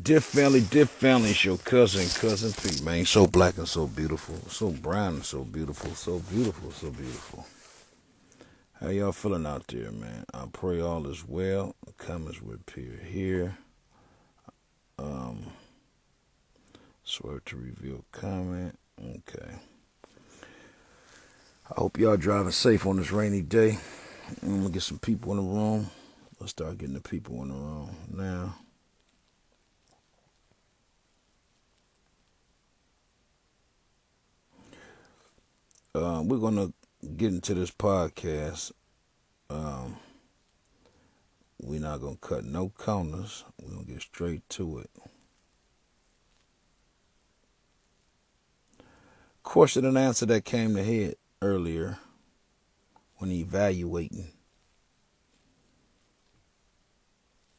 Diff Family, it's your cousin Pete, man. So black and so beautiful, so brown and so beautiful, so beautiful, so beautiful. How y'all feeling out there, man? I pray all is well. Comments will appear here. Swear to reveal comment. Okay. I hope y'all driving safe on this rainy day. I'm gonna get some people in the room. Let's start getting the people in the room now. We're gonna get into this podcast. We're not gonna cut no corners. We're gonna get straight to it. Question and answer that came to head earlier when evaluating,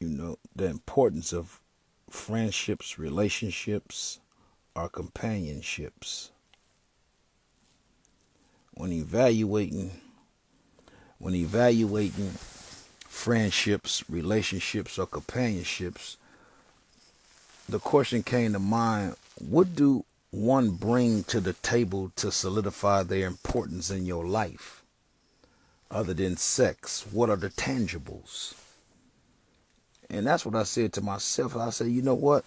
the importance of friendships, relationships, or companionships. When evaluating friendships, relationships, or companionships, the question came to mind, what do one bring to the table to solidify their importance in your life? Other than sex, what are the tangibles? And that's what I said to myself. I said, you know what?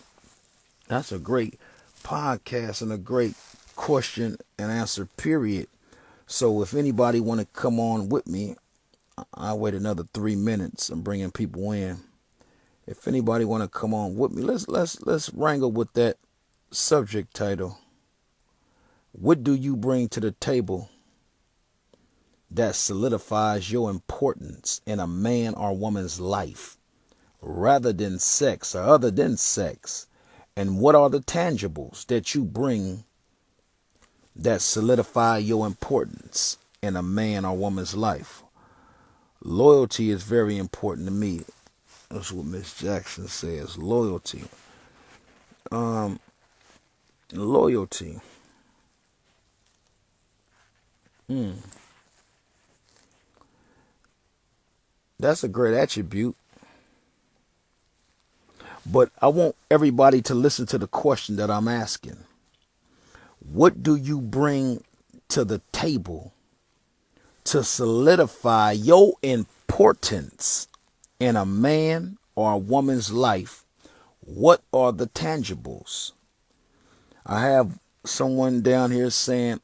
That's a great podcast and a great question and answer period. So if anybody want to come on with me, I'll wait another 3 minutes. I'm bringing people in. If anybody want to come on with me, let's wrangle with that subject title. What do you bring to the table that solidifies your importance in a man or woman's life, rather than sex or other than sex? And what are the tangibles that you bring that solidify your importance in a man or woman's life? Loyalty is very important to me. That's what Miss Jackson says. Loyalty. Loyalty. That's a great attribute. But I want everybody to listen to the question that I'm asking. What do you bring to the table to solidify your importance in a man or a woman's life? What are the tangibles? I have someone down here saying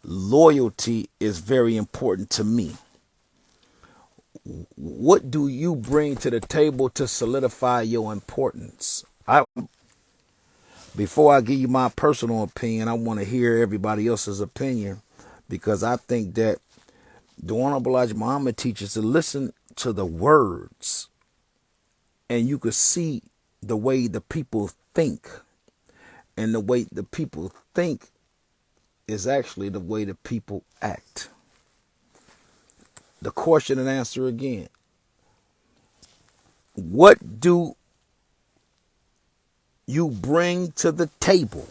loyalty is very important to me. What do you bring to the table to solidify your importance? Before I give you my personal opinion, I want to hear everybody else's opinion, because I think that the Honorable Elijah Muhammad teaches to listen to the words, and you could see the way the people think. And the way the people think is actually the way the people act. The question and answer again. What do you bring to the table?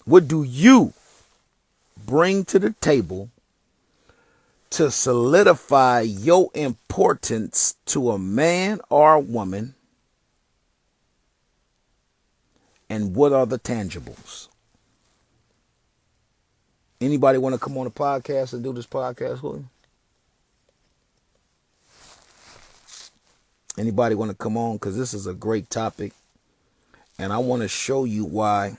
What do you bring to the table to solidify your importance to a man or a woman? And what are the tangibles? Anybody want to come on the podcast and do this podcast with me? Anybody want to come on? Because this is a great topic. And I want to show you why.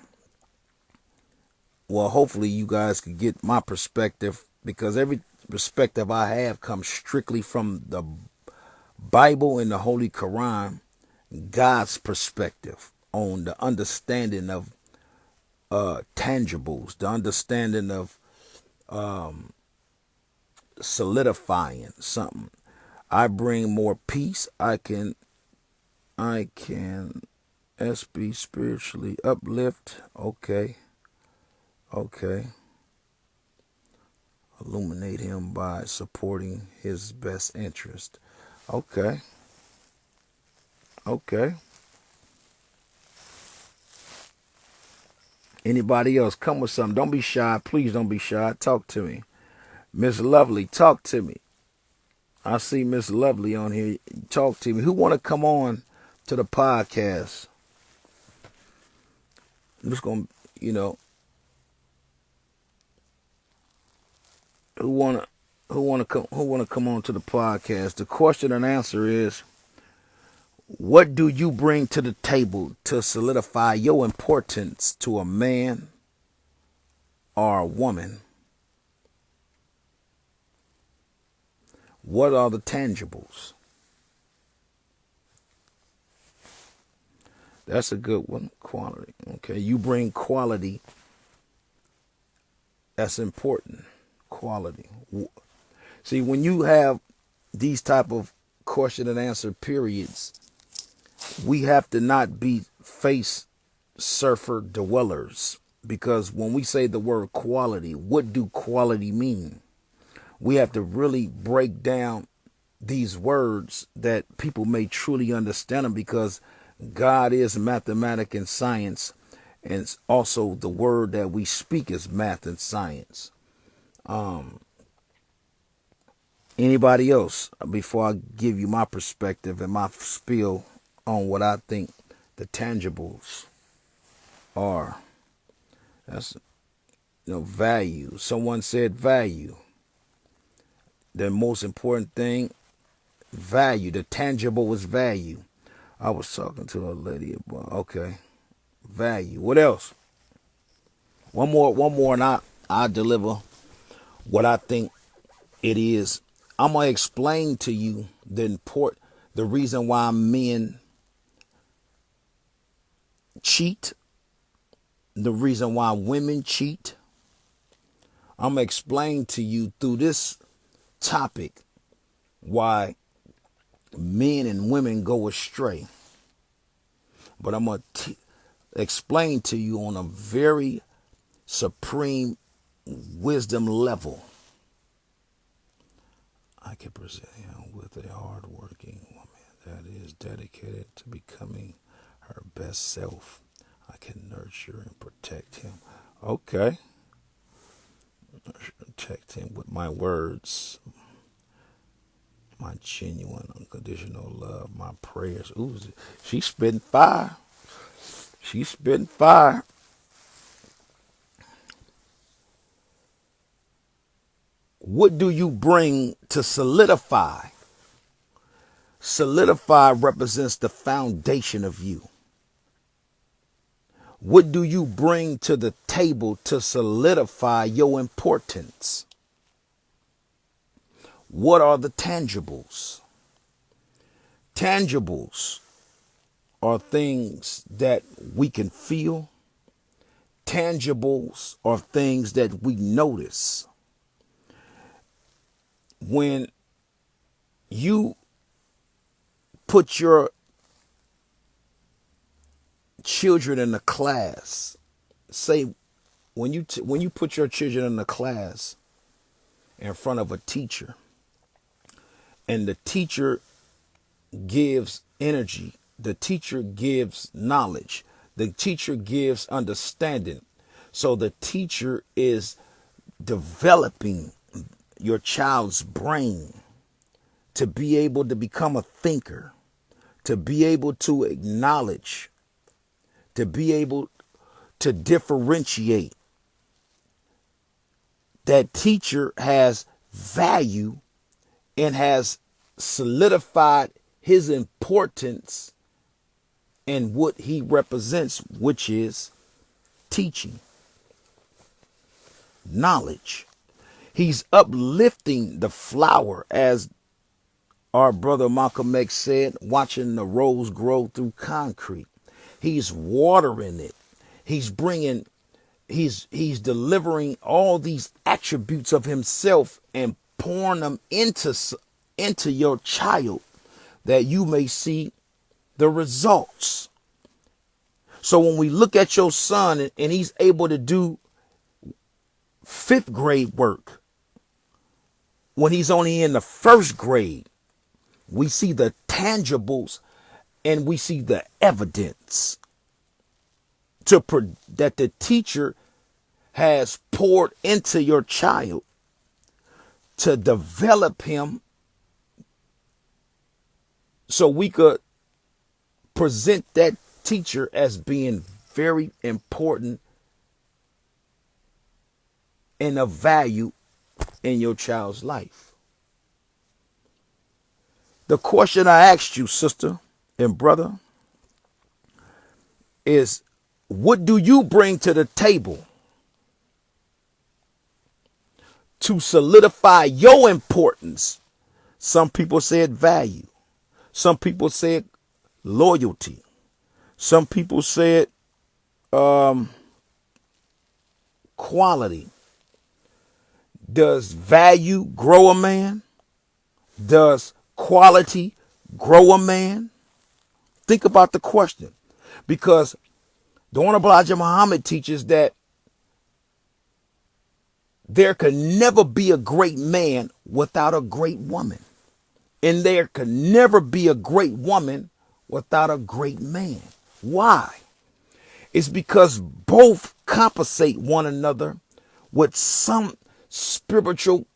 Well, hopefully you guys can get my perspective, because every perspective I have comes strictly from the Bible and the Holy Quran, God's perspective on the understanding of tangibles, the understanding of solidifying something. I bring more peace. I can SB spiritually uplift. Okay. Illuminate him by supporting his best interest. Okay. Anybody else? Come with something. Don't be shy. Please don't be shy. Talk to me. Miss Lovely, talk to me. I see Miss Lovely on here. Talk to me. Who want to come on to the podcast? I'm just gonna, you know, who wanna who wanna come on to the podcast. The question and answer is, what do you bring to the table to solidify your importance to a man or a woman? What are the tangibles? That's a good one. Quality. Okay. You bring quality. That's important. Quality. See, when you have these type of question and answer periods, we have to not be face surfer dwellers, because when we say the word quality, what do quality mean? We have to really break down these words that people may truly understand them, because God is mathematics and science, and also the word that we speak is math and science. Anybody else, before I give you my perspective and my spiel on what I think the tangibles are? That's, value. Someone said value. The most important thing, value. The tangible is value. I was talking to a lady about, okay, value. What else? One more, and I deliver what I think it is. I'm gonna explain to you the reason why men cheat, the reason why women cheat. I'm gonna explain to you through this topic why men and women go astray. But I'm gonna explain to you on a very supreme wisdom level. I can present him with a hardworking woman that is dedicated to becoming her best self. I can nurture and protect him. Okay. Protect him with my words, my genuine, unconditional love, my prayers. Ooh, she's spitting fire. She's spitting fire. What do you bring to solidify? Solidify represents the foundation of you. What do you bring to the table to solidify your importance? What are the tangibles? Tangibles are things that we can feel. Tangibles are things that we notice. When you put your children in a class, say when you put your children in a class in front of a teacher, and the teacher gives energy, the teacher gives knowledge, the teacher gives understanding. So the teacher is developing your child's brain to be able to become a thinker, to be able to acknowledge, to be able to differentiate. That teacher has value and has solidified his importance in what he represents, which is teaching, knowledge. He's uplifting the flower, as our brother Malcolm X said, watching the rose grow through concrete. He's watering it. He's delivering all these attributes of himself and pouring them into your child, that you may see the results. So when we look at your son and he's able to do 5th grade work, when he's only in the 1st grade, we see the tangibles and we see the evidence that the teacher has poured into your child to develop him, so we could present that teacher as being very important and of value in your child's life. The question I asked you, sister and brother, is what do you bring to the table to solidify your importance? Some people said value. Some people said loyalty. Some people said quality. Does value grow a man? Does quality grow a man? Think about the question. Because the Honorable Elijah Muhammad teaches that there can never be a great man without a great woman. And there can never be a great woman without a great man. Why? It's because both compensate one another with some spiritual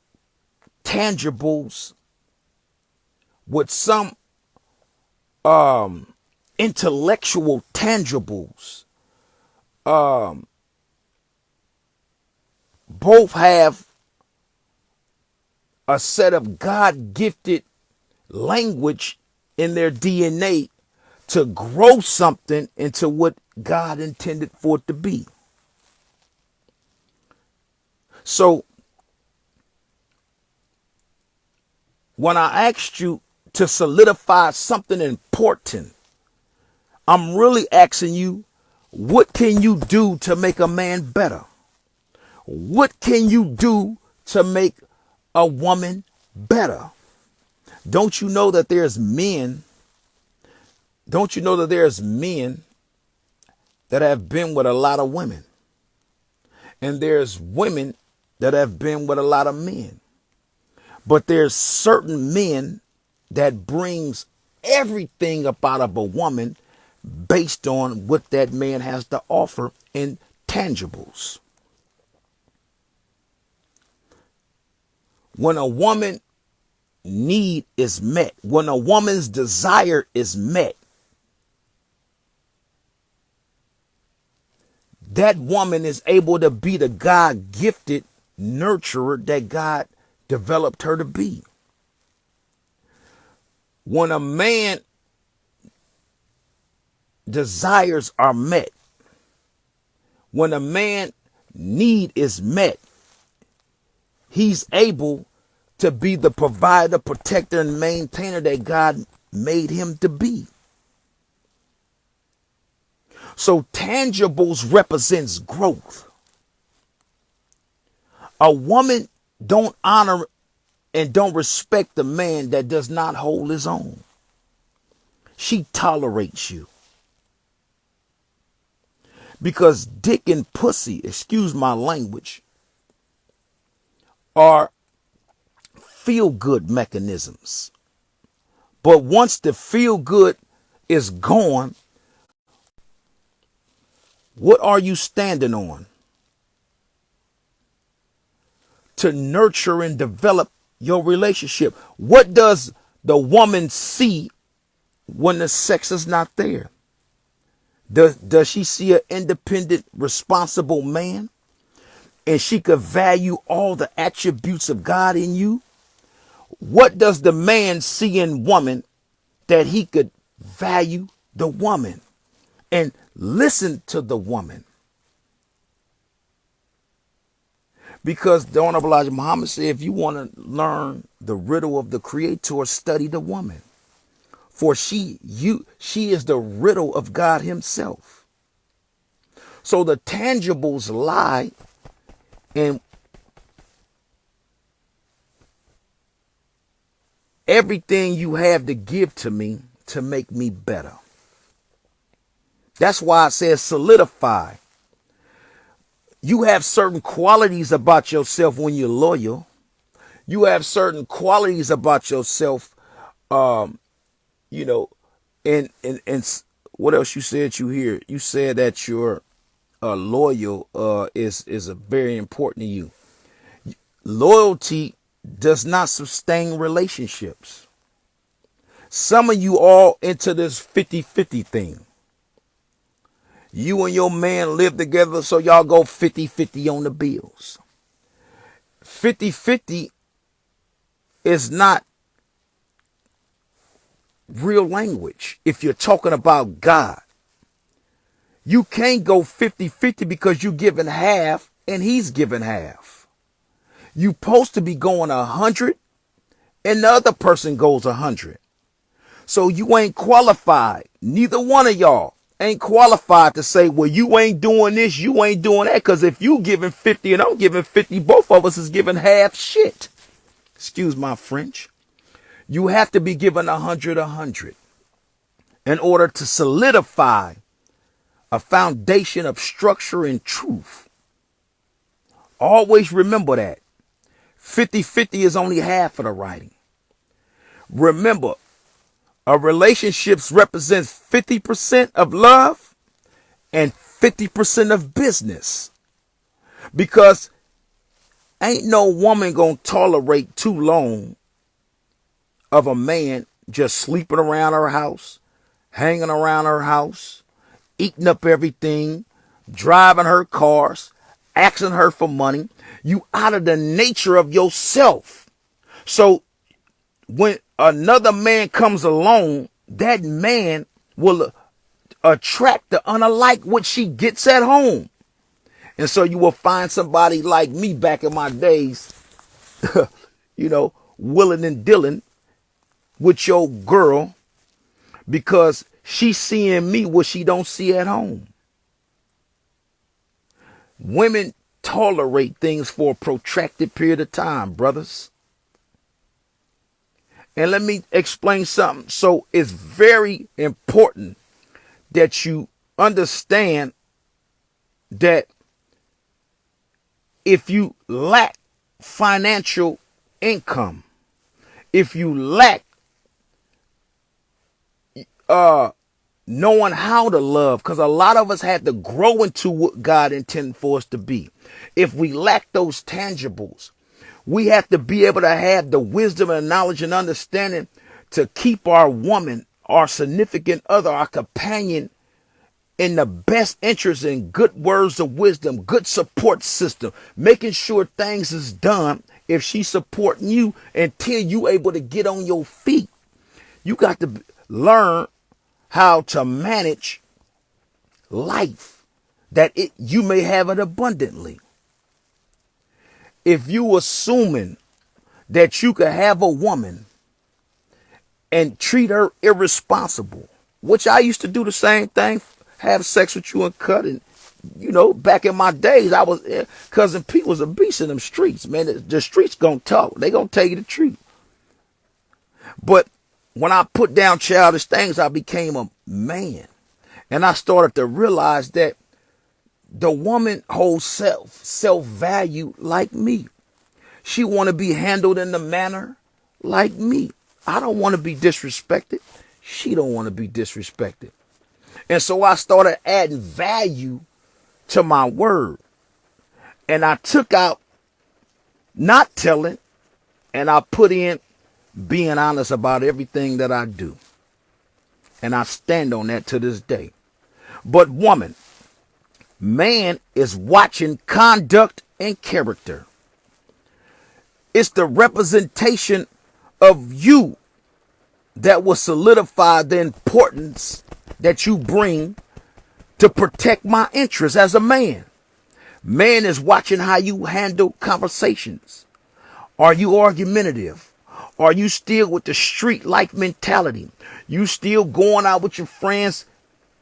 tangibles, with some intellectual tangibles. Both have a set of God-gifted language in their DNA to grow something into what God intended for it to be. So when I asked you to solidify something important, I'm really asking you, what can you do to make a man better? What can you do to make a woman better? Don't you know that there's men? Don't you know that there's men that have been with a lot of women? And there's women that have been with a lot of men. But there's certain men that brings everything up out of a woman based on what that man has to offer in tangibles. When a woman need is met, when a woman's desire is met, that woman is able to be the God-gifted nurturer that God developed her to be. When a man desires are met, when a man need is met, he's able to be the provider, protector, and maintainer that God made him to be. So tangibles represents growth. A woman don't honor and don't respect the man that does not hold his own. She tolerates you. Because dick and pussy, excuse my language, are feel-good mechanisms. But once the feel-good is gone, what are you standing on to nurture and develop your relationship? What does the woman see when the sex is not there? Does she see an independent, responsible man? And she could value all the attributes of God in you? What does the man see in woman that he could value the woman and listen to the woman? Because the Honorable Elijah Muhammad said, if you want to learn the riddle of the Creator, study the woman. For she is the riddle of God himself. So the tangibles lie in everything you have to give to me to make me better. That's why I said solidify. You have certain qualities about yourself when you're loyal. You have certain qualities about yourself, and what else you said you hear? You said that you're loyal is a very important to you. Loyalty does not sustain relationships. Some of you all into this 50-50 thing. You and your man live together, so y'all go 50-50 on the bills. 50-50 is not real language. If you're talking about God, you can't go 50-50 because you're giving half and he's giving half. You're supposed to be going 100 and the other person goes 100. So you ain't qualified. Neither one of y'all ain't qualified to say, well, you ain't doing this, you ain't doing that. Because if you giving 50 and I'm giving 50, both of us is giving half shit. Excuse my French. You have to be given 100 in order to solidify a foundation of structure and truth. Always remember that. 50-50 is only half of the writing. Remember, a relationship represents 50% of love and 50% of business. Because ain't no woman gonna tolerate too long of a man just sleeping around her house, hanging around her house, eating up everything, driving her cars, asking her for money. You out of the nature of yourself. So when another man comes along, that man will attract the unlike what she gets at home. And so you will find somebody like me back in my days, willing and dealing with your girl because she's seeing me what she don't see at home. Women tolerate things for a protracted period of time, brothers. And let me explain something. So it's very important that you understand that if you lack financial income, if you lack knowing how to love, because a lot of us had to grow into what God intended for us to be. If we lack those tangibles, we have to be able to have the wisdom and knowledge and understanding to keep our woman, our significant other, our companion in the best interest, in good words of wisdom, good support system, making sure things is done if she's supporting you until you able to get on your feet. You got to learn how to manage life that you may have it abundantly. If you assuming that you could have a woman and treat her irresponsible, which I used to do the same thing, have sex with you and cut. And, back in my days, I was, Cousin Pete was a beast in them streets, man. The streets gonna talk. They gonna tell you the truth. But when I put down childish things, I became a man. And I started to realize that the woman holds self-value like me. She want to be handled in the manner like me. I don't want to be disrespected. She don't want to be disrespected. And so I started adding value to my word. And I took out not telling, and I put in being honest about everything that I do. And I stand on that to this day. But woman, man is watching conduct and character. It's the representation of you that will solidify the importance that you bring to protect my interests as a man. Man is watching how you handle conversations. Are you argumentative? Are you still with the street life mentality? You still going out with your friends,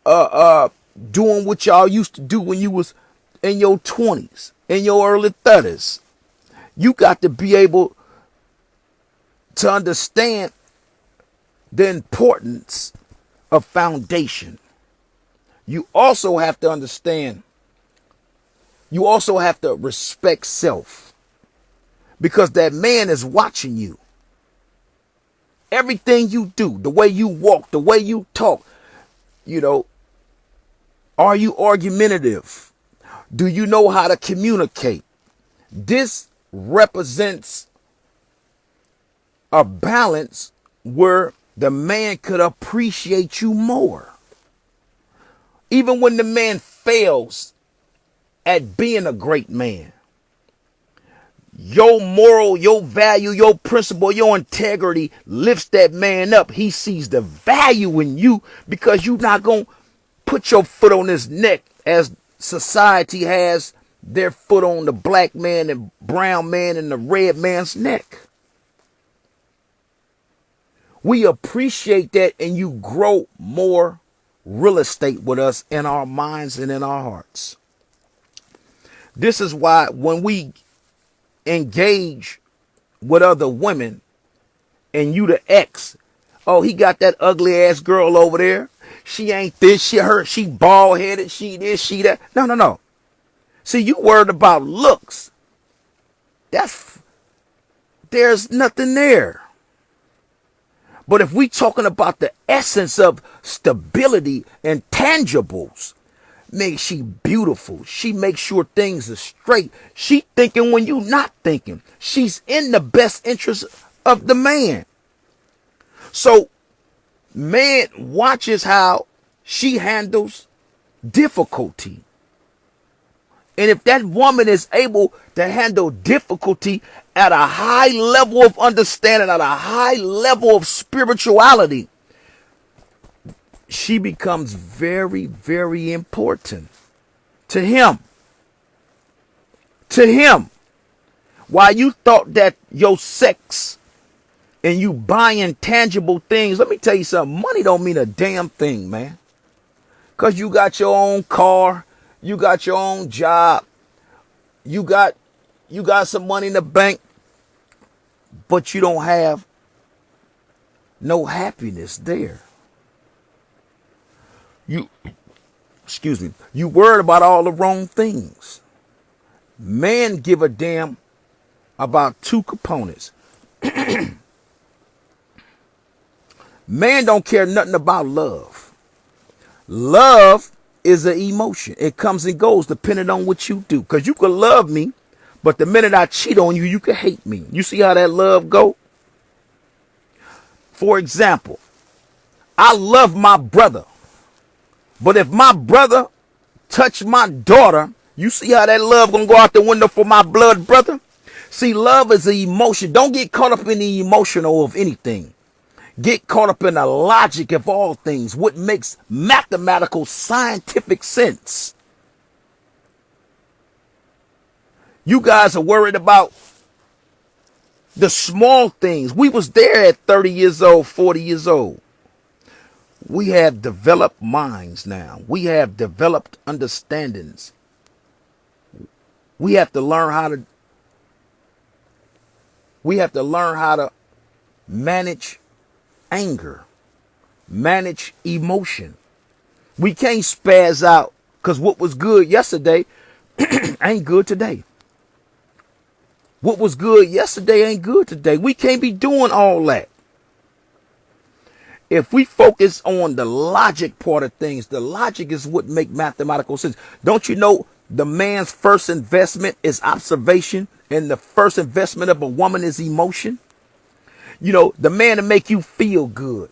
doing what y'all used to do when you was in your 20s, in your early 30s? You got to be able to understand the importance of foundation. You also have to understand, you also have to respect self, because that man is watching you. Everything you do, the way you walk, the way you talk, are you argumentative? Do you know how to communicate? This represents a balance where the man could appreciate you more. Even when the man fails at being a great man, your moral, your value, your principle, your integrity lifts that man up. He sees the value in you because you're not going to put your foot on his neck as society has their foot on the black man and brown man and the red man's neck. We appreciate that, and you grow more real estate with us in our minds and in our hearts. This is why when we engage with other women and you the ex, oh, he got that ugly ass girl over there. She ain't this, she bald headed, she this, she that. No. See, you worried about looks. There's nothing there. But if we talking about the essence of stability and tangibles, man, she beautiful. She makes sure things are straight. She thinking when you not thinking. She's in the best interest of the man. So man watches how she handles difficulty. And if that woman is able to handle difficulty at a high level of understanding, at a high level of spirituality, she becomes very, very important to him. To him. While you thought that your sex and you buying tangible things, let me tell you something. Money don't mean a damn thing, man. Because you got your own car. You got your own job. You got some money in the bank. But you don't have no happiness there. You worried about all the wrong things. Men give a damn about two components. Man don't care nothing about love. Love is an emotion. It comes and goes depending on what you do. Because you can love me, but the minute I cheat on you, you can hate me. You see how that love go? For example, I love my brother. But if my brother touched my daughter, you see how that love gonna go out the window for my blood brother? See, love is an emotion. Don't get caught up in the emotional of anything. Get caught up in the logic of all things, what makes mathematical, scientific sense. You guys are worried about the small things. We was there at 30 years old, 40 years old. We have developed minds now. We have developed understandings. We have to learn how to manage anger, manage emotion. We can't spaz out because what was good yesterday ain't good today. What was good yesterday ain't good today. We can't be doing all that. If we focus on the logic part of things, the logic is what make mathematical sense. Don't you know the man's first investment is observation and the first investment of a woman is emotion? You know, the man to make you feel good.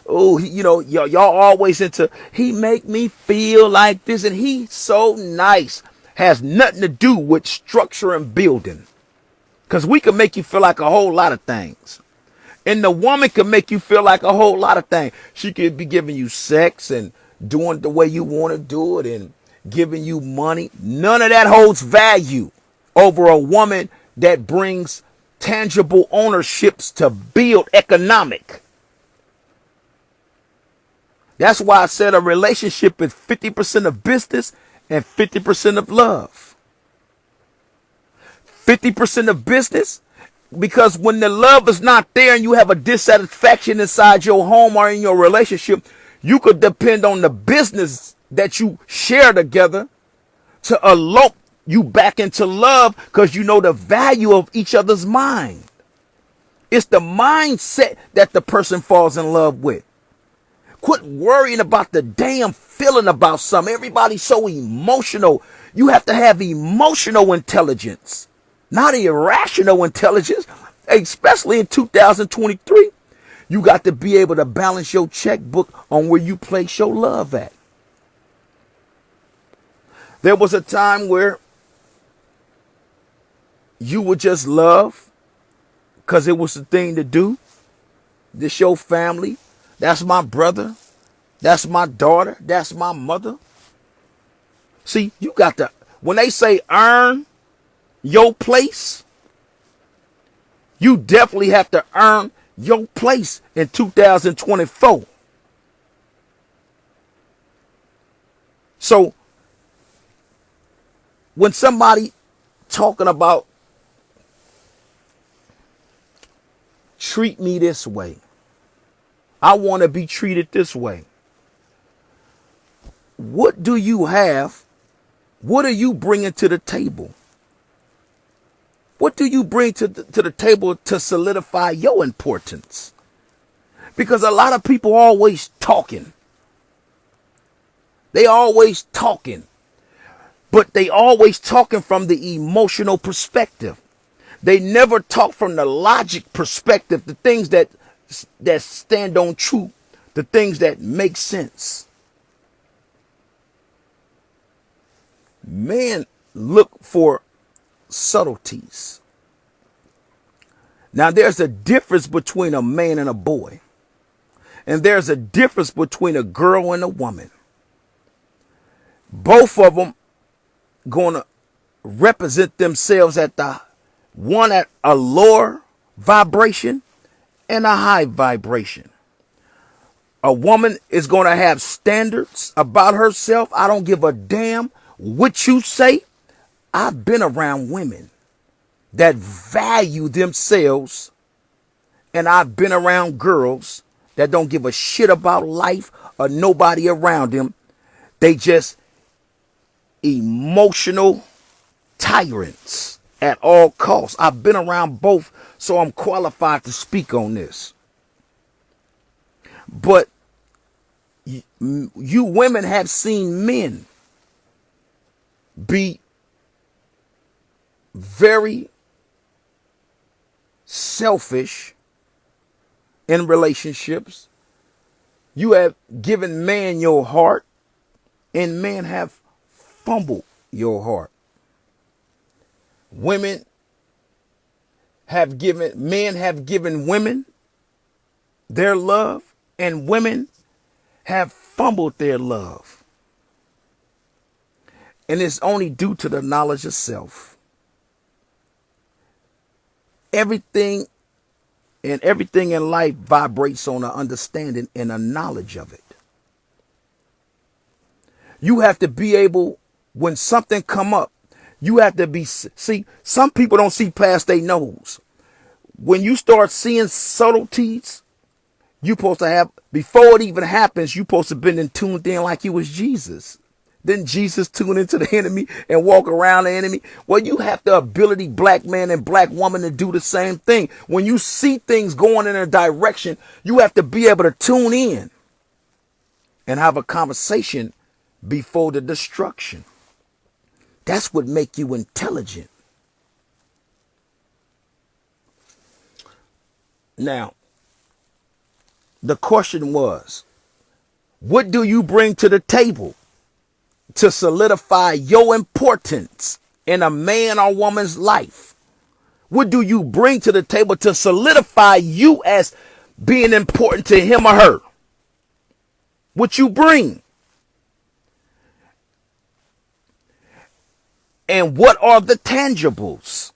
Oh, y'all always into, he make me feel like this and he's so nice. Has nothing to do with structure and building. Because we can make you feel like a whole lot of things. And the woman can make you feel like a whole lot of things. She could be giving you sex and doing it the way you want to do it and giving you money. None of that holds value over a woman that brings tangible ownerships to build economic. That's why I said a relationship is 50% of business and 50% of love. 50% of business, because when the love is not there and you have a dissatisfaction inside your home or in your relationship, you could depend on the business that you share together to elope you back into love because you know the value of each other's mind. It's the mindset that the person falls in love with. Quit worrying about the damn feeling about something. Everybody's so emotional. You have to have emotional intelligence, not irrational intelligence, especially in 2023. You got to be able to balance your checkbook on where you place your love at. There was a time where you would just love because it was the thing to do. This your family. That's my brother. That's my daughter. That's my mother. See, you got to, when they say earn your place, you definitely have to earn your place in 2024. So when somebody talking about treat me this way, I want to be treated this way. What do you have? What are you bringing to the table? What do you bring to the table to solidify your importance? Because a lot of people are always talking. They always talking. But they always talking from the emotional perspective. They never talk from the logic perspective, the things that stand on truth, the things that make sense. Men look for subtleties. Now, there's a difference between a man and a boy. And there's a difference between a girl and a woman. Both of them going to represent themselves at one at a lower vibration and a high vibration. A woman is going to have standards about herself. I don't give a damn what you say. I've been around women that value themselves, and I've been around girls that don't give a shit about life or nobody around them. They just emotional tyrants at all costs. I've been around both, so I'm qualified to speak on this. But you women have seen men be very selfish in relationships. You have given man your heart, and men have fumbled your heart. Men have given women their love, and women have fumbled their love. And it's only due to the knowledge of self. Everything in life vibrates on an understanding and a knowledge of it. You have to be able, when something come up, you have to be, see, some people don't see past their nose. When you start seeing subtleties, you supposed to have, before it even happens, you supposed to have been tuned in like you was Jesus. Didn't Jesus tune into the enemy and walk around the enemy? Well, you have the ability, black man and black woman, to do the same thing. When you see things going in a direction, you have to be able to tune in and have a conversation before the destruction. That's what make you intelligent. Now, the question was, what do you bring to the table to solidify your importance in a man or woman's life? What do you bring to the table to solidify you as being important to him or her? What you bring? And what are the tangibles?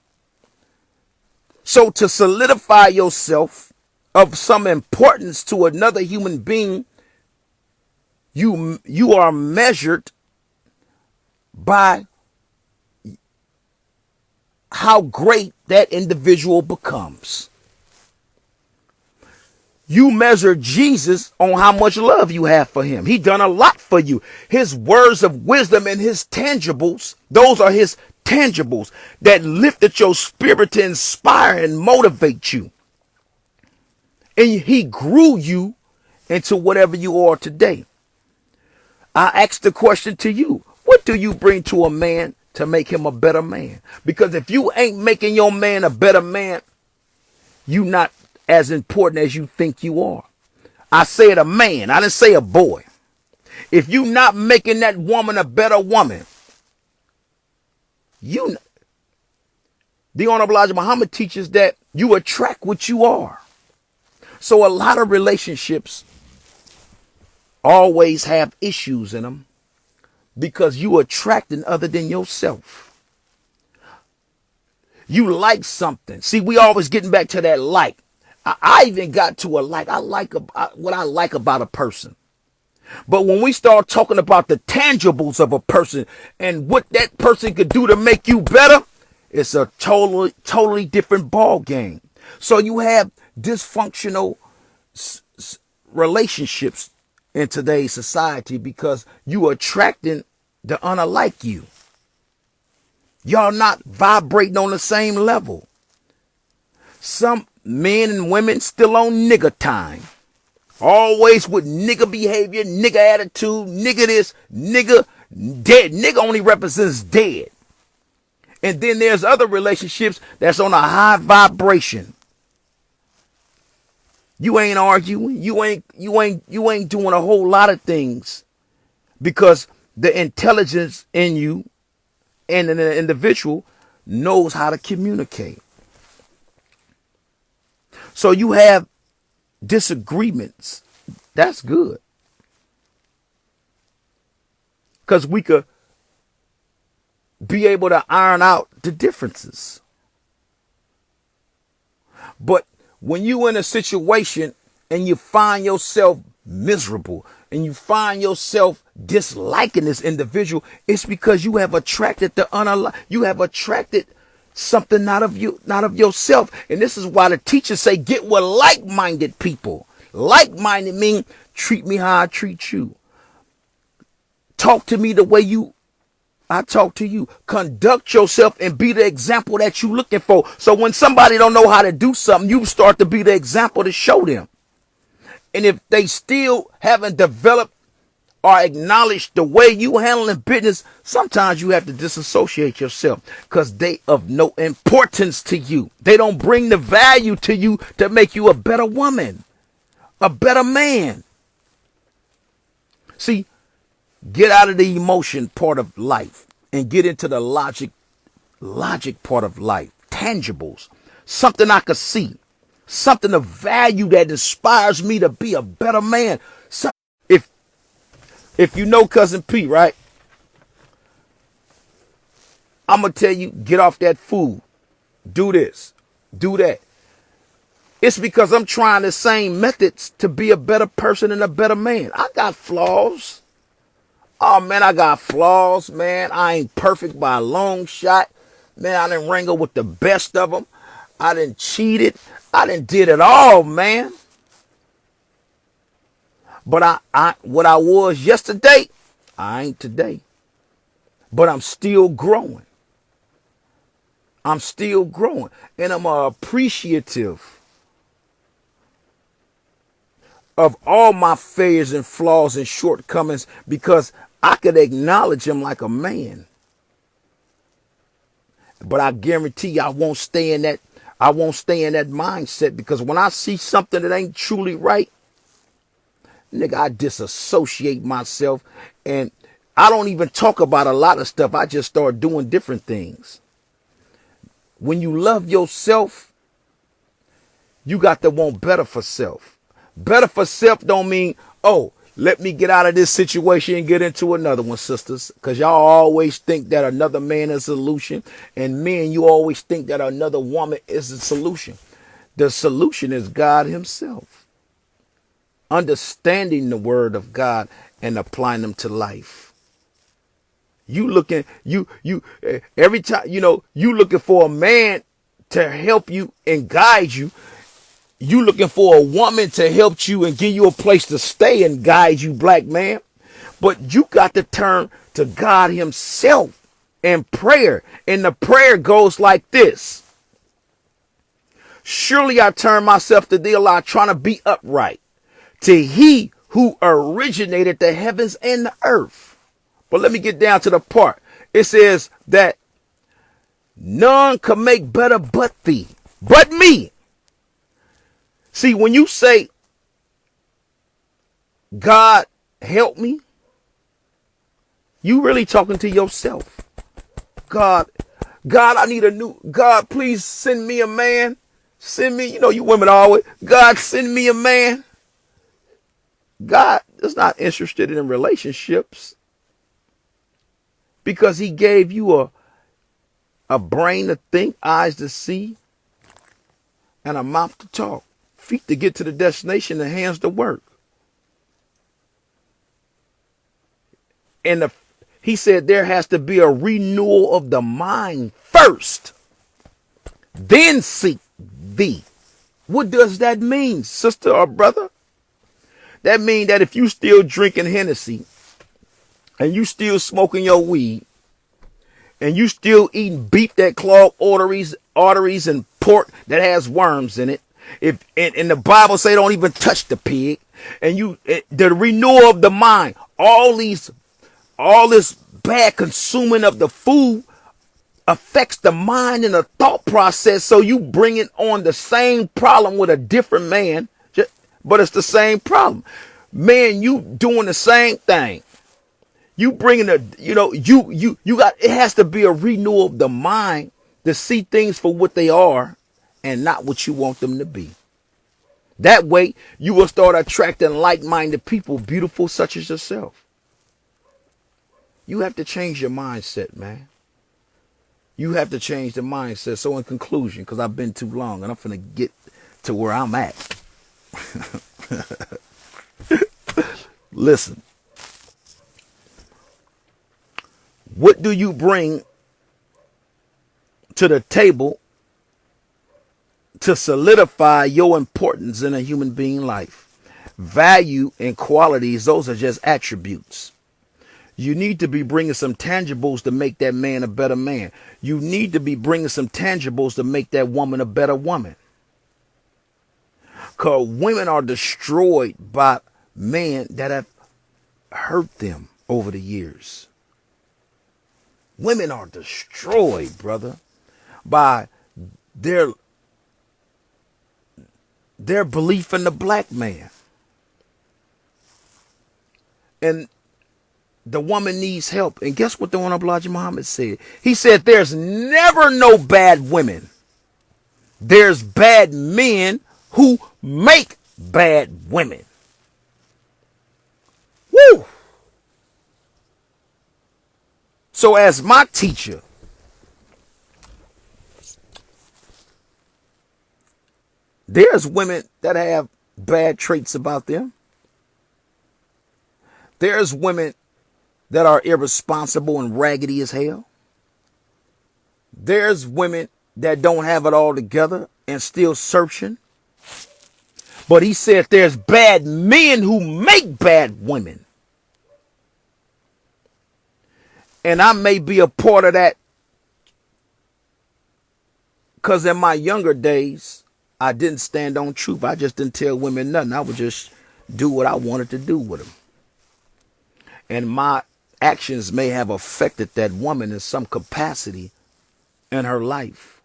So to solidify yourself of some importance to another human being, you are measured by how great that individual becomes. You measure Jesus on how much love you have for him. He done a lot for you. His words of wisdom and his tangibles, those are his tangibles that lifted your spirit to inspire and motivate you. And he grew you into whatever you are today. I ask the question to you. What do you bring to a man to make him a better man? Because if you ain't making your man a better man, you not as important as you think you are. I said a man. I didn't say a boy. If you not making that woman a better woman, You, the Honorable Elijah Muhammad teaches that you attract what you are. So a lot of relationships always have issues in them because you attracting other than yourself. You like something. See, we always getting back to that like. I even got to a like. I like what I like about a person. But when we start talking about the tangibles of a person and what that person could do to make you better, it's a totally different ball game. So you have dysfunctional relationships in today's society because you attracting the unlike you. Y'all not vibrating on the same level. Some men and women still on nigga time. Always with nigga behavior, nigga attitude, nigga this, nigga dead. Nigga only represents dead. And then there's other relationships that's on a high vibration. You ain't arguing. You ain't doing a whole lot of things because the intelligence in you and an individual knows how to communicate. So you have disagreements. That's good. Because we could be able to iron out the differences. But when you in a situation and you find yourself miserable and you find yourself disliking this individual, it's because you have attracted you have attracted something out of yourself. And this is why the teachers say get with like-minded people. Like-minded mean treat me how I treat you. Talk to me the way I talk to you. Conduct yourself and be the example that you're looking for. So when somebody don't know how to do something, you start to be the example to show them. And if they still haven't developed or acknowledged the way you handling business, sometimes you have to disassociate yourself because they of no importance to you. They don't bring the value to you to make you a better woman, a better man. See, get out of the emotion part of life and get into the logic part of life. Tangibles, something I could see, something of value that inspires me to be a better man. So if you know Cousin P, right? I'm going to tell you, get off that food. Do this. Do that. It's because I'm trying the same methods to be a better person and a better man. I got flaws. Oh, man, I got flaws, man. I ain't perfect by a long shot. Man, I done wrangle with the best of them. I done cheated. I done did it all, man. But what I was yesterday, I ain't today. But I'm still growing. I'm still growing. And I'm appreciative of all my failures and flaws and shortcomings because I could acknowledge them like a man. But I guarantee you I won't stay in that mindset because when I see something that ain't truly right, nigga, I disassociate myself and I don't even talk about a lot of stuff. I just start doing different things. When you love yourself, you got to want better for self. Better for self don't mean, oh, let me get out of this situation and get into another one, sisters. Because y'all always think that another man is a solution. And men, you always think that another woman is a solution. The solution is God himself. Understanding the word of God and applying them to life. You looking, every time, you looking for a man to help you and guide you. You looking for a woman to help you and give you a place to stay and guide you, black man. But you got to turn to God himself in prayer. And the prayer goes like this. Surely I turn myself to thee, Allah, trying to be upright. To he who originated the heavens and the earth. But let me get down to the part. It says that none can make better but thee, but me. See, when you say, God, help me, you really talking to yourself. God, God, I need a new, God, please send me a man. Send me, you women always, God, send me a man. God is not interested in relationships because he gave you a brain to think, eyes to see, and a mouth to talk, feet to get to the destination, and hands to work. And he said there has to be a renewal of the mind first, then seek thee. What does that mean, sister or brother? That means that if you still drinking Hennessy and you still smoking your weed and you still eating beef that clog arteries and pork that has worms in it, if and the Bible say don't even touch the pig, and the renewal of the mind, all this bad consuming of the food affects the mind and the thought process. So you bring it on the same problem with a different man, but it's the same problem. Man, you doing the same thing. You bringing you got, it has to be a renewal of the mind to see things for what they are and not what you want them to be. That way you will start attracting like-minded people, beautiful such as yourself. You have to change your mindset, man. You have to change the mindset. So in conclusion, because I've been too long and I'm finna get to where I'm at. Listen. What do you bring to the table to solidify your importance in a human being life? Value and qualities, those are just attributes. You need to be bringing some tangibles to make that man a better man. You need to be bringing some tangibles to make that woman a better woman. Because women are destroyed by men that have hurt them over the years. Women are destroyed, brother, by their belief in the black man. And the woman needs help. And guess what the one Elijah Muhammad said? He said, there's never no bad women. There's bad men who make bad women. Woo! So as my teacher, there's women that have bad traits about them. There's women that are irresponsible and raggedy as hell. There's women that don't have it all together and still searching. But he said there's bad men who make bad women. And I may be a part of that because in my younger days, I didn't stand on truth. I just didn't tell women nothing. I would just do what I wanted to do with them. And my actions may have affected that woman in some capacity in her life.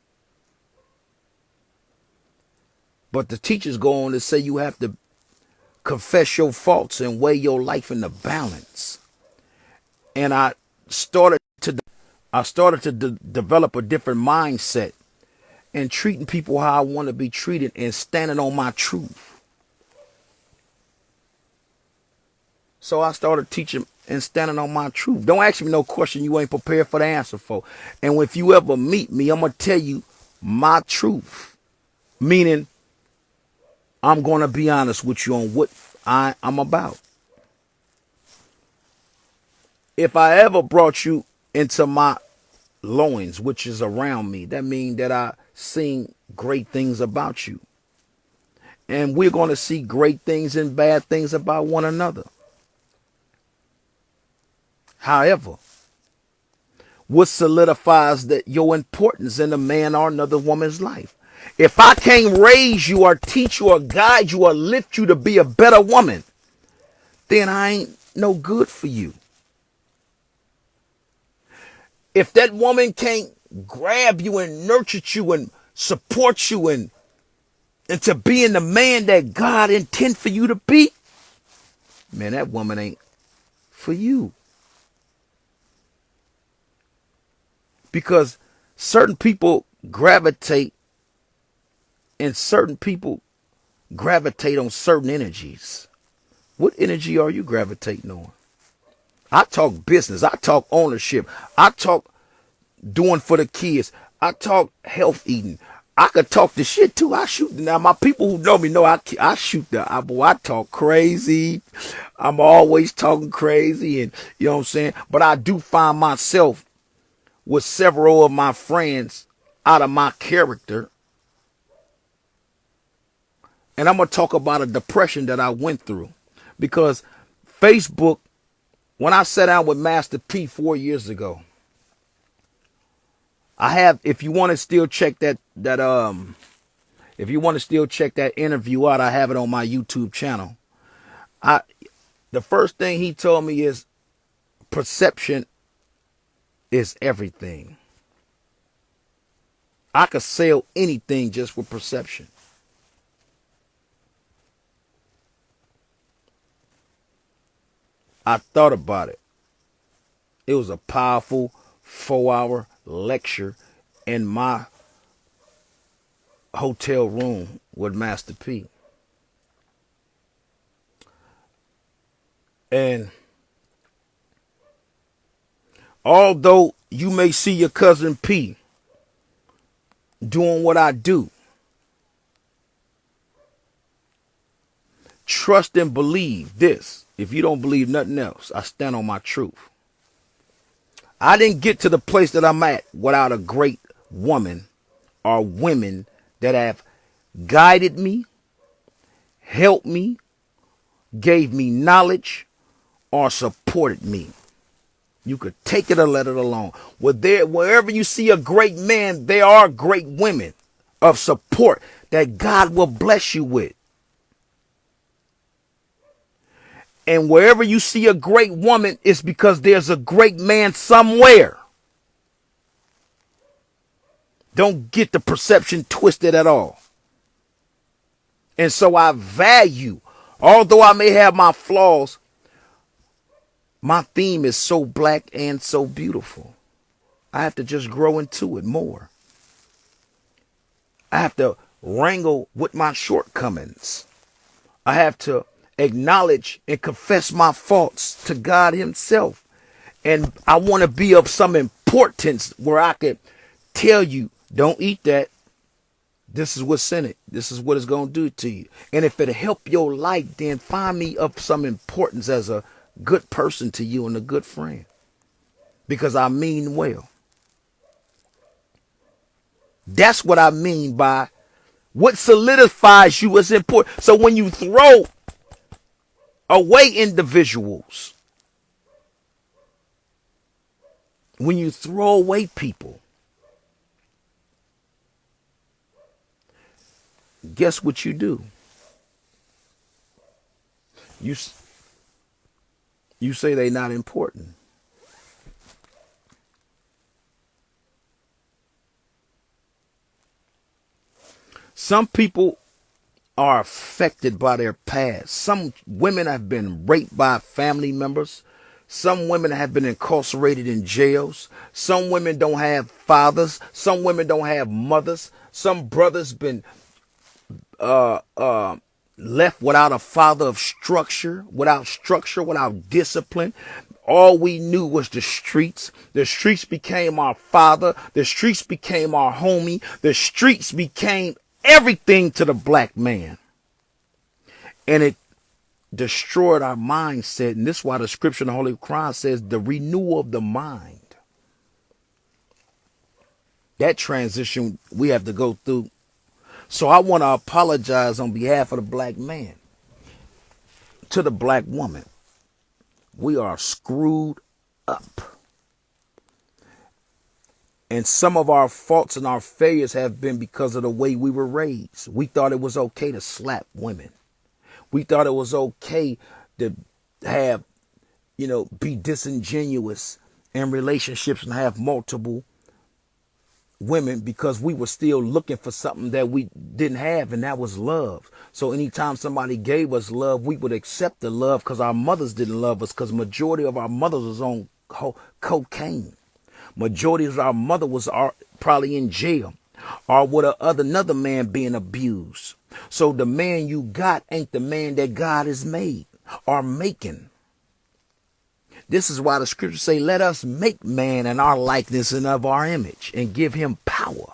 But the teachers go on to say you have to confess your faults and weigh your life in the balance. And I started to develop a different mindset and treating people how I want to be treated and standing on my truth. So I started teaching and standing on my truth. Don't ask me no question you ain't prepared for the answer for. And if you ever meet me, I'm going to tell you my truth. Meaning, I'm going to be honest with you on what I'm about. If I ever brought you into my loins, which is around me, that means that I seen great things about you. And we're going to see great things and bad things about one another. However, what solidifies that your importance in a man or another woman's life? If I can't raise you or teach you or guide you or lift you to be a better woman, then I ain't no good for you. If that woman can't grab you and nurture you and support you and to being the man that God intends for you to be, man, that woman ain't for you. Because Certain people gravitate, and certain people gravitate on certain energies. What energy are you gravitating on? I talk business. I talk ownership. I talk doing for the kids. I talk health eating. I could talk the shit too. I shoot. Now my people who know me know I shoot I talk crazy. I'm always talking crazy, and you know what I'm saying. But I do find myself with several of my friends out of my character, and I'm gonna talk about a depression that I went through because Facebook. When I sat down with Master P 4 years ago, I have. If you want to still check if you want to still check that interview out, I have it on my YouTube channel. The first thing he told me is perception is everything. I could sell anything just with perception. I thought about it. It was a powerful 4-hour lecture in my hotel room with Master P. And although you may see your cousin P doing what I do, trust and believe this. If you don't believe nothing else, I stand on my truth. I didn't get to the place that I'm at without a great woman or women that have guided me, helped me, gave me knowledge, or supported me. You could take it or let it alone. Wherever you see a great man, there are great women of support that God will bless you with. And wherever you see a great woman, it's because there's a great man somewhere. Don't get the perception twisted at all. And so I value, although I may have my flaws, my theme is so black and so beautiful. I have to just grow into it more. I have to wrangle with my shortcomings. I have to acknowledge and confess my faults to God himself. And I want to be of some importance where I could tell you, don't eat that. This is what's in it. This is what it's going to do to you. And if it'll help your life, then find me of some importance as a good person to you and a good friend. Because I mean well. That's what I mean by what solidifies you as important. So when you throw away individuals, when you throw away people, guess what you do? You say they're not important. Some people are affected by their past. Some women have been raped by family members. Some women have been incarcerated in jails. Some women don't have fathers. Some women don't have mothers. Some brothers been left without a father of structure, without discipline. All we knew was the streets. The streets became our father. The streets became our homie. The streets became everything to the black man. And it destroyed our mindset. And this is why the scripture in the Holy Quran says the renewal of the mind. That transition we have to go through. So I want to apologize on behalf of the black man to the black woman. We are screwed up. And some of our faults and our failures have been because of the way we were raised. We thought it was okay to slap women. We thought it was okay to have, be disingenuous in relationships and have multiple women because we were still looking for something that we didn't have, and that was love. So anytime somebody gave us love, we would accept the love because our mothers didn't love us, because majority of our mothers was on cocaine. Majority of our probably in jail, or with another man being abused. So the man you got ain't the man that God has made or making. This is why the scriptures say, let us make man in our likeness and of our image and give him power.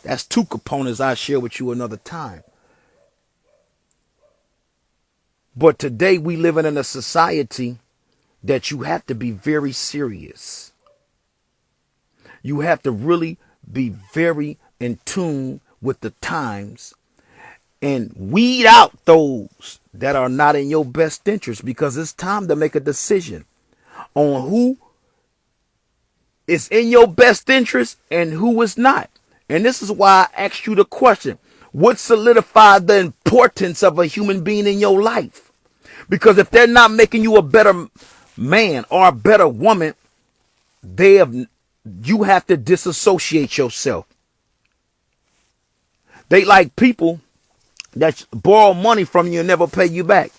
That's two components I'll share with you another time. But today we living in a society that you have to be very serious. You have to really be very in tune with the times and weed out those that are not in your best interest, because it's time to make a decision on who is in your best interest and who is not. And this is why I asked you the question, what solidified the importance of a human being in your life? Because if they're not making you a better man or a better woman, you have to disassociate yourself. They like people that borrow money from you and never pay you back.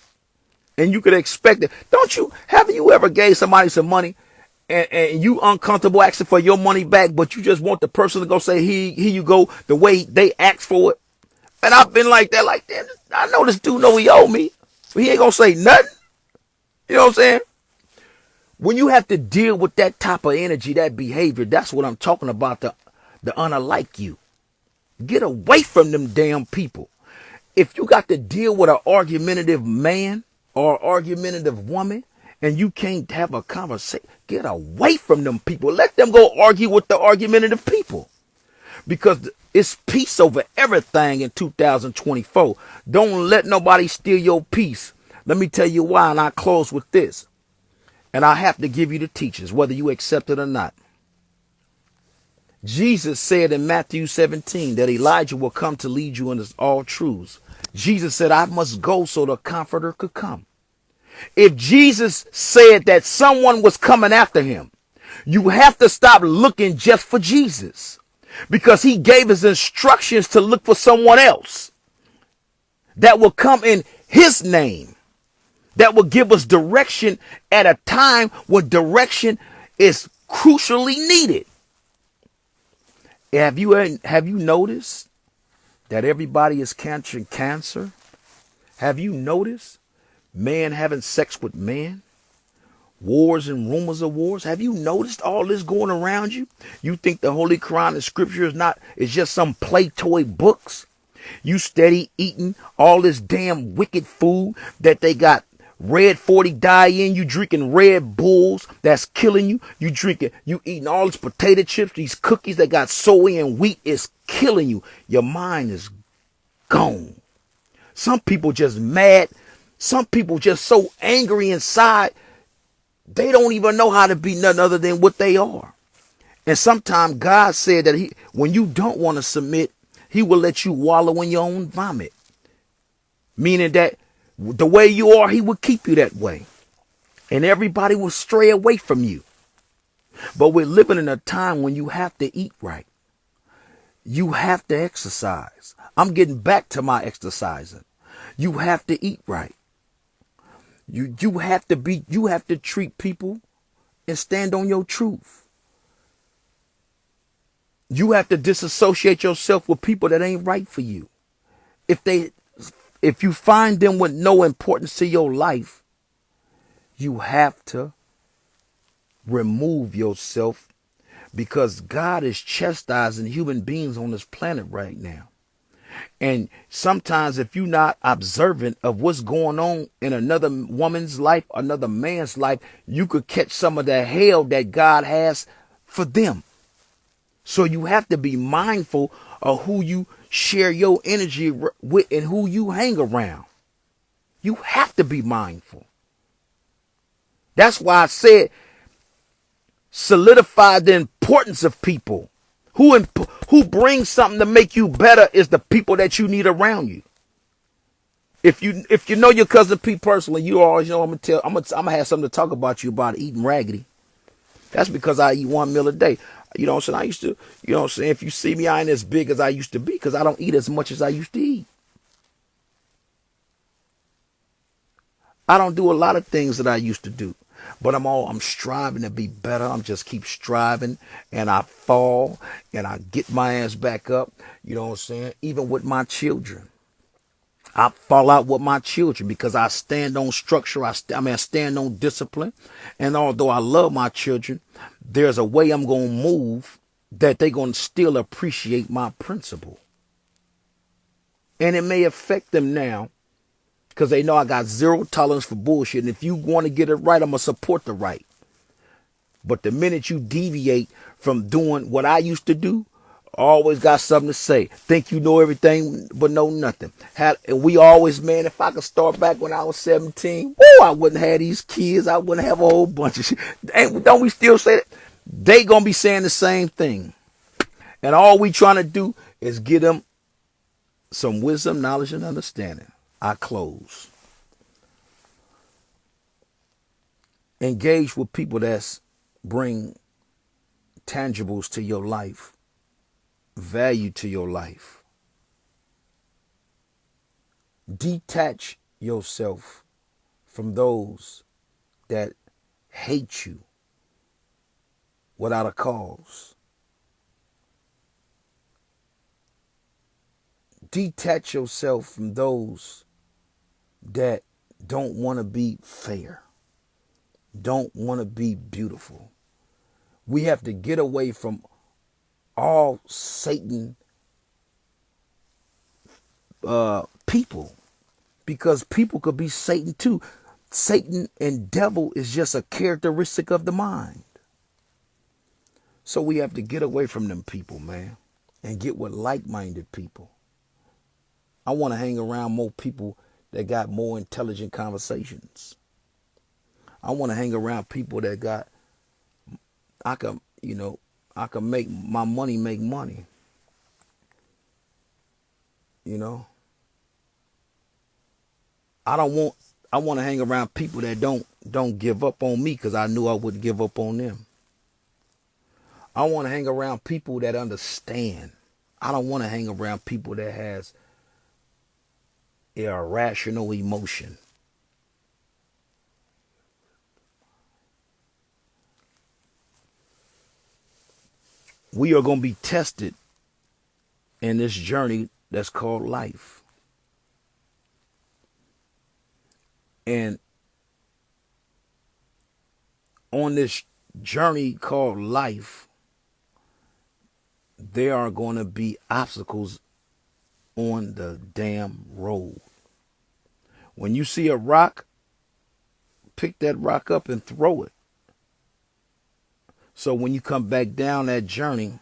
And you could expect it. Have you ever gave somebody some money and you uncomfortable asking for your money back, but you just want the person to go say, here you go, the way they ask for it? And I've been like that, I know this dude know he owe me, but he ain't gonna say nothing. You know what I'm saying? When you have to deal with that type of energy, that behavior, that's what I'm talking about, the unlike you. Get away from them damn people. If you got to deal with an argumentative man or argumentative woman and you can't have a conversation, get away from them people. Let them go argue with the argumentative people, because it's peace over everything in 2024. Don't let nobody steal your peace. Let me tell you why, and I close with this. And I have to give you the teachings, whether you accept it or not. Jesus said in Matthew 17 that Elijah will come to lead you into all truths. Jesus said, I must go so the comforter could come. If Jesus said that someone was coming after him, you have to stop looking just for Jesus, because he gave his instructions to look for someone else that will come in his name, that will give us direction at a time when direction is crucially needed. Have you noticed that everybody is catching cancer? Have you noticed man having sex with man? Wars and rumors of wars. Have you noticed all this going around you? You think the Holy Quran and Scripture is just some play toy books? You steady eating all this damn wicked food that they got red 40 dye in. You drinking Red Bulls that's killing you. You eating all these potato chips, these cookies that got soy and wheat is killing you. Your mind is gone. Some people just mad. Some people just so angry inside, they don't even know how to be nothing other than what they are. And sometimes God said that when you don't want to submit, he will let you wallow in your own vomit. Meaning that the way you are, he will keep you that way. And everybody will stray away from you. But we're living in a time when you have to eat right. You have to exercise. I'm getting back to my exercising. You have to eat right. You have to treat people and stand on your truth. You have to disassociate yourself with people that ain't right for you. If you find them with no importance to your life, you have to remove yourself, because God is chastising human beings on this planet right now. And sometimes if you're not observant of what's going on in another woman's life, another man's life, you could catch some of the hell that God has for them. So you have to be mindful of who you share your energy with and who you hang around. You have to be mindful. That's why I said solidify the importance of people. Who brings something to make you better is the people that you need around you. If you know your cousin Pete personally, you always know I'm gonna have something to talk about you about eating raggedy. That's because I eat one meal a day. You know what I'm saying? I used to, you know what I'm saying? If you see me, I ain't as big as I used to be because I don't eat as much as I used to eat. I don't do a lot of things that I used to do. But I'm striving to be better. I'm just keep striving, and I fall and I get my ass back up. You know what I'm saying? Even with my children, I fall out with my children because I stand on structure. I stand on discipline. And although I love my children, there's a way I'm going to move that they're going to still appreciate my principle. And it may affect them now because they know I got zero tolerance for bullshit. And if you want to get it right, I'm going to support the right. But the minute you deviate from doing what I used to do, always got something to say. Think you know everything, but know nothing. And we always, man, if I could start back when I was 17, woo, I wouldn't have these kids. I wouldn't have a whole bunch of shit. Don't we still say that? They gonna be saying the same thing. And all we trying to do is get them some wisdom, knowledge, and understanding. I close. Engage with people that's bring tangibles to your life, value to your life. Detach yourself from those that hate you without a cause. Detach yourself from those that don't want to be fair, don't want to be beautiful. We have to get away from all Satan people, because people could be Satan too. Satan and devil is just a characteristic of the mind. So we have to get away from them people, man, and get with like-minded people. I want to hang around more people that got more intelligent conversations. I want to hang around people that got, I can make my money make money. You know, I want to hang around people that don't give up on me because I knew I wouldn't give up on them. I want to hang around people that understand. I don't want to hang around people that has irrational emotion. We are going to be tested in this journey that's called life. And on this journey called life, there are going to be obstacles on the damn road. When you see a rock, pick that rock up and throw it. So when you come back down that journey,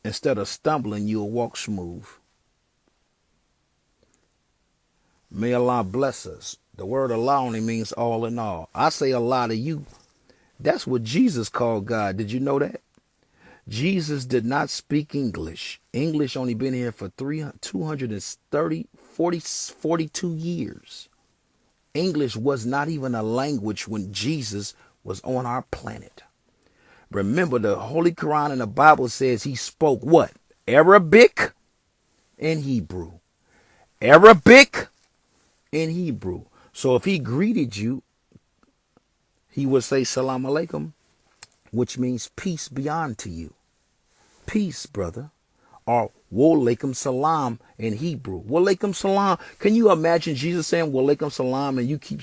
instead of stumbling, you'll walk smooth. May Allah bless us. The word Allah only means all in all. I say Allah to you. That's what Jesus called God. Did you know that? Jesus did not speak English. English only been here for 42 years. English was not even a language when Jesus was on our planet. Remember, the Holy Quran and the Bible says he spoke what? Arabic and Hebrew. Arabic and Hebrew. So if he greeted you, he would say salam alaikum, which means peace be unto you. Peace, brother. Or walaikum salam in Hebrew. Walaikum salam. Can you imagine Jesus saying walaikum salam and you keep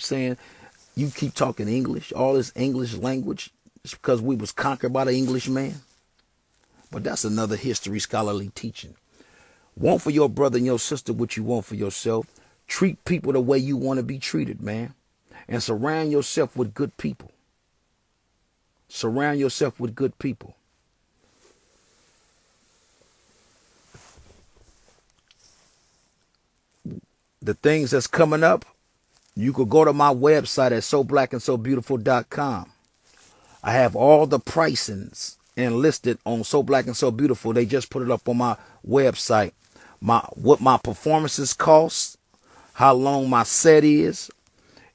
talking English, all this English language? It's because we was conquered by the English man. But that's another history scholarly teaching. Want for your brother and your sister what you want for yourself. Treat people the way you want to be treated, man. And surround yourself with good people. Surround yourself with good people. The things that's coming up, you could go to my website at soblackandsobeautiful.com. I have all the pricings enlisted on So Black and So Beautiful. They just put it up on my website. What my performances cost, how long my set is.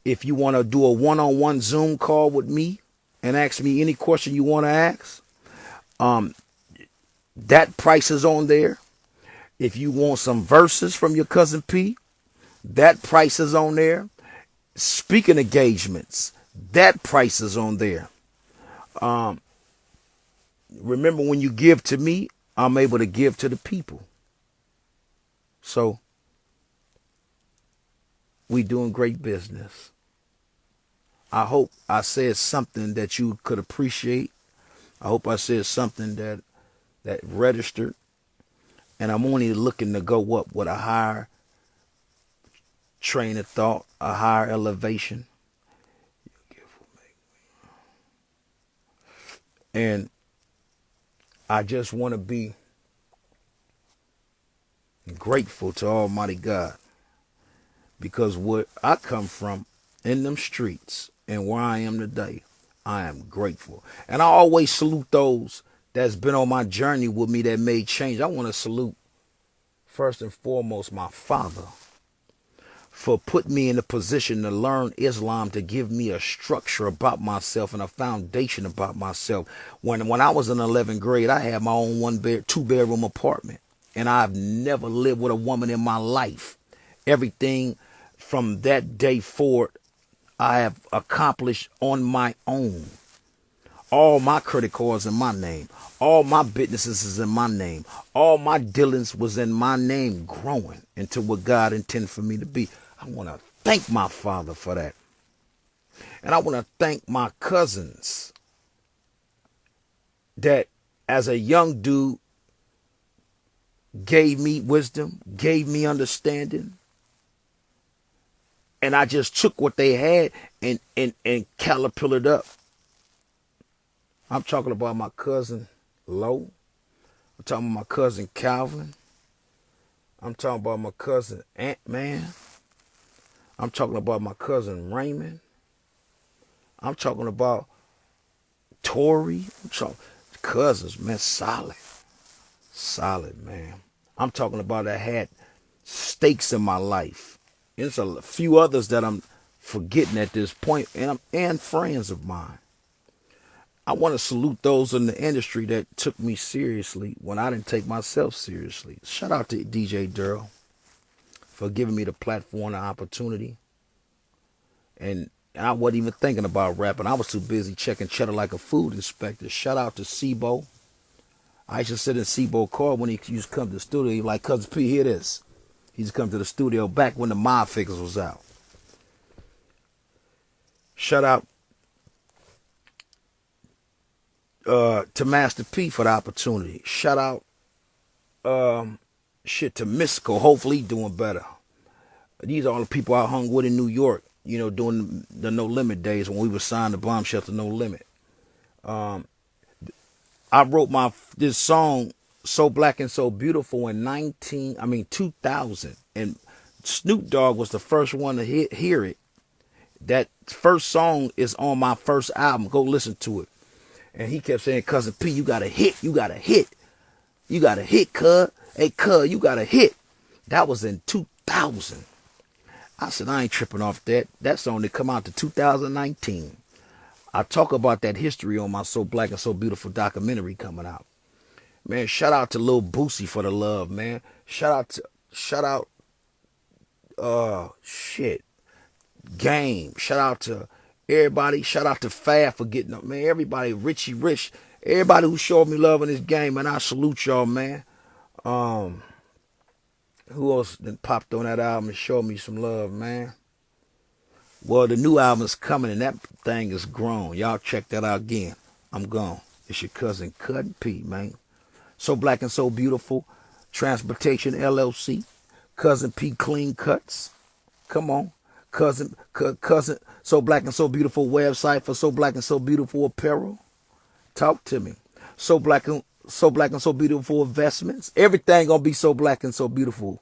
If you want to do a one-on-one Zoom call with me and ask me any question you want to ask, that price is on there. If you want some verses from your cousin P, that price is on there. Speaking engagements, That price is on there. Remember, when you give to me, I'm able to give to the people. So we doing great business. I hope I said something that you could appreciate. I hope I said something that registered. And I'm only looking to go up with a higher train of thought, a higher elevation. And I just want to be grateful to Almighty God, because what I come from in them streets and where I am today, I am grateful. And I always salute those that's been on my journey with me that made change. I want to salute first and foremost my father for putting me in a position to learn Islam, to give me a structure about myself and a foundation about myself. When I was in 11th grade, I had my own two bedroom apartment, and I've never lived with a woman in my life. Everything from that day forward, I have accomplished on my own. All my credit cards in my name. All my businesses is in my name. All my dealings was in my name, growing into what God intended for me to be. I want to thank my father for that. And I want to thank my cousins that as a young dude gave me wisdom, gave me understanding. And I just took what they had and caterpillared up. I'm talking about my cousin Lo. I'm talking about my cousin Calvin. I'm talking about my cousin Ant-Man. I'm talking about my cousin Raymond. I'm talking about Tori. I'm talking cousins, man, solid. Solid, man. I'm talking about that had stakes in my life. There's a few others that I'm forgetting at this point, and friends of mine. I want to salute those in the industry that took me seriously when I didn't take myself seriously. Shout out to DJ Durrell for giving me the platform and opportunity. And I wasn't even thinking about rapping. I was too busy checking cheddar like a food inspector. Shout out to Sebo. I used to sit in Sebo's car when he used to come to the studio. He like, Cousin P, hear this. He used to come to the studio back when the Mob Figures was out. Shout out to Master P for the opportunity. Shout out to Mystical. Hopefully he's doing better. These are all the people I hung with in New York, during the No Limit days when we were signed to Bomb Shelter No Limit. I wrote this song So Black and So Beautiful in 2000, and Snoop Dogg was the first one to hear it. That first song is on my first album. Go listen to it. And he kept saying, Cousin P, you got a hit. You got a hit. You got a hit, cuz. Hey, cuz, you got a hit. That was in 2000. I said, I ain't tripping off that. That song that come out to 2019. I talk about that history on my So Black and So Beautiful documentary coming out. Man, shout out to Lil Boosie for the love, man. Shout out, Game. Shout out to everybody. Shout out to Fab for getting up, man. Everybody, Richie Rich, everybody who showed me love in this game, man. I salute y'all, man. Who else then popped on that album and showed me some love, man? Well, the new album's coming and that thing is grown. Y'all check that out again. I'm gone. It's your cousin Cousin P, man. So Black and So Beautiful, Transportation LLC, Cousin P Clean Cuts. Come on. Cousin, So Black and So Beautiful website for So Black and So Beautiful apparel. Talk to me. So Black and So Beautiful investments. Everything gonna be So Black and So Beautiful.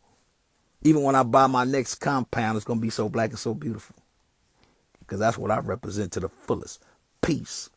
Even when I buy my next compound, it's gonna be So Black and So Beautiful. Because that's what I represent to the fullest. Peace.